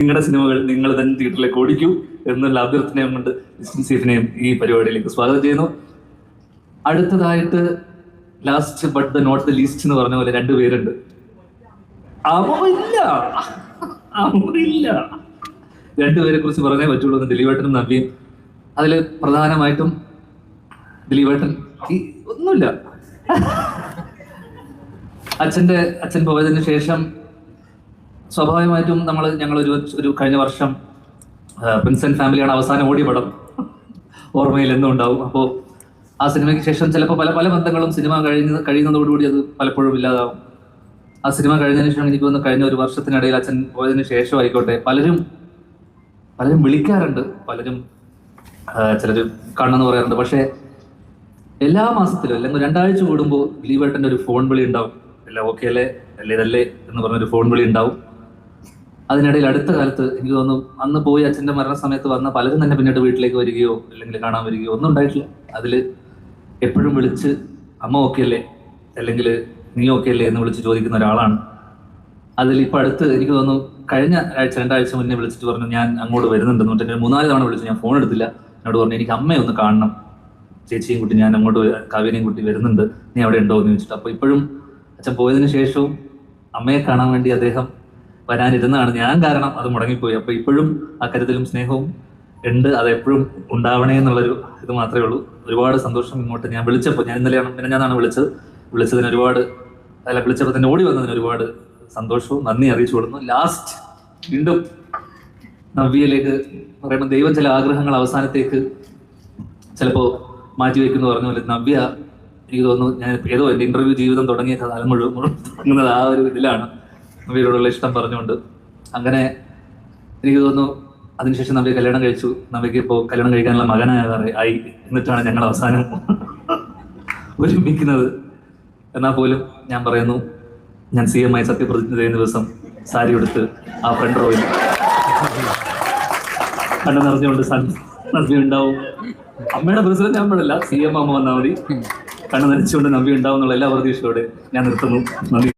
നിങ്ങളുടെ സിനിമകൾ നിങ്ങൾ തന്നെ തിയേറ്ററിലേക്ക് ഓടിക്കൂ എന്നുള്ള അഭ്യർത്ഥനയും കൊണ്ട് സ്റ്റീഫനെയും ഈ പരിപാടിയിലേക്ക് സ്വാഗതം ചെയ്യുന്നു. അടുത്തതായിട്ട് last but the not the least എന്ന് പറഞ്ഞ പോലെ രണ്ടുപേരുണ്ട്. അവരില്ല രണ്ടുപേരെ കുറിച്ച് പറഞ്ഞേ പറ്റുള്ളൂ. ദിലീപേട്ടനും നവ്യയും. അതിൽ പ്രധാനമായിട്ടും ദിലീപേട്ടൻ ഒന്നുമില്ല. അച്ഛൻ പോയതിന് ശേഷം സ്വാഭാവികമായിട്ടും ഞങ്ങളൊരു കഴിഞ്ഞ വർഷം പ്രിൻസ് ആൻഡ് ഫാമിലിയാണ് അവസാനം ഓടിയ പടം, ഓർമ്മയിൽ എന്നും ഉണ്ടാവും. അപ്പോൾ ആ സിനിമയ്ക്ക് ശേഷം ചിലപ്പോൾ പല ബന്ധങ്ങളും സിനിമ കഴിയുന്നതോടുകൂടി അത് പലപ്പോഴും ഇല്ലാതാവും. ആ സിനിമ കഴിഞ്ഞതിന് ശേഷം എനിക്ക് തോന്നുന്നു കഴിഞ്ഞ ഒരു വർഷത്തിനിടയിൽ അച്ഛൻ പോയതിന് ശേഷം ആയിക്കോട്ടെ പലരും വിളിക്കാറുണ്ട്, പലരും ചിലർ കാണണമെന്ന് പറയാറുണ്ട്. പക്ഷേ എല്ലാ മാസത്തിലും അല്ലെങ്കിൽ 2 ആഴ്ച കൂടുമ്പോൾ ദിലീപേട്ടൻ്റെ ഒരു ഫോൺ വിളി ഉണ്ടാവും. എല്ലാം ഓക്കെ അല്ലേ, ഇതല്ലേ എന്ന് പറഞ്ഞൊരു ഫോൺ വിളി ഉണ്ടാവും. അതിനിടയിൽ അടുത്ത കാലത്ത് എനിക്ക് തോന്നുന്നു അന്ന് പോയി അച്ഛൻ്റെ മരണസമയത്ത് വന്ന പലരും തന്നെ പിന്നീട് വീട്ടിലേക്ക് വരികയോ അല്ലെങ്കിൽ കാണാൻ വരികയോ ഒന്നും ഉണ്ടായിട്ടില്ല. അതിൽ എപ്പോഴും വിളിച്ച് അമ്മ ഓക്കെ അല്ലേ അല്ലെങ്കിൽ നീ ഓക്കെ അല്ലേ എന്ന് വിളിച്ച് ചോദിക്കുന്ന ഒരാളാണ്. അതിൽ ഇപ്പം അടുത്ത് എനിക്ക് തോന്നുന്നു കഴിഞ്ഞ 2 ആഴ്ച മുന്നേ വിളിച്ചിട്ട് പറഞ്ഞു ഞാൻ അങ്ങോട്ട് വരുന്നുണ്ടെന്ന് പറഞ്ഞിട്ട് 3-4 തവണ വിളിച്ചു. ഞാൻ ഫോൺ എടുത്തില്ല. എന്നോട് പറഞ്ഞു എനിക്ക് അമ്മയെ ഒന്ന് കാണണം, ചേച്ചിയും കുട്ടി ഞാൻ അങ്ങോട്ട് കാവേരിയും കുട്ടി വരുന്നുണ്ട്, നീ അവിടെ ഉണ്ടോ എന്ന് ചോദിച്ചിട്ട്. അപ്പോൾ ഇപ്പോഴും അച്ഛൻ പോയതിനു ശേഷവും അമ്മയെ കാണാൻ വേണ്ടി അദ്ദേഹം വരാനിരുന്നതാണ്. ഞാൻ കാരണം അത് മുടങ്ങിപ്പോയി. അപ്പോൾ ഇപ്പോഴും ആ കരുതലും സ്നേഹവും ഉണ്ട്. അതെപ്പോഴും ഉണ്ടാവണേ എന്നുള്ളൊരു ഇത് മാത്രമേ ഉള്ളൂ. ഒരുപാട് സന്തോഷം. ഇങ്ങോട്ട് ഞാൻ വിളിച്ചപ്പോൾ ഞാനാണ് വിളിച്ചതിന് വിളിച്ചപ്പോൾ തന്നെ ഓടി വന്നതിന് ഒരുപാട് സന്തോഷവും നന്ദി അറിയിച്ചു കൊടുക്കുന്നു. ലാസ്റ്റ് വീണ്ടും നവ്യയിലേക്ക് പറയുമ്പോൾ ദൈവം ചില ആഗ്രഹങ്ങൾ അവസാനത്തേക്ക് ചിലപ്പോൾ മാറ്റിവെക്കുന്നു പറഞ്ഞ പോലെ നവ്യ എനിക്ക് തോന്നുന്നു ഞാൻ ഏതോ എൻ്റെ ഇന്റർവ്യൂ ജീവിതം തുടങ്ങിയ കാലം മുഴുവൻ തുടങ്ങുന്നത് ആ ഒരു ഇതിലാണ്, നവ്യയോടുള്ള ഇഷ്ടം പറഞ്ഞുകൊണ്ട്. അങ്ങനെ എനിക്ക് തോന്നുന്നു അതിനുശേഷം നവ്യ കല്യാണം കഴിച്ചു. നവ്യക്ക് ഇപ്പോൾ കല്യാണം കഴിക്കാനുള്ള മകനായി എന്നിട്ടാണ് ഞങ്ങൾ അവസാനം ഒരുമിക്കുന്നത്. എന്നാൽ പോലും ഞാൻ പറയുന്നു, ഞാൻ CM ആയി സത്യപ്രതിജ്ഞ ചെയ്യുന്ന ദിവസം സാരി എടുത്ത് ആ ഫ്രണ്ട് റോയിൽ കണ്ണു നിറഞ്ഞുകൊണ്ട് നവ്യ ഉണ്ടാവും. അമ്മയുടെ പ്രസിഡന്റ് ഞാൻ പാടില്ല, CM അമ്മ വന്നാൽ മതി. കണ്ണു നനച്ചുകൊണ്ട് നവ്യ ഉണ്ടാവും എന്നുള്ള എല്ലാ പ്രതീക്ഷയോടെ ഞാൻ നിർത്തുന്നു. നന്ദി.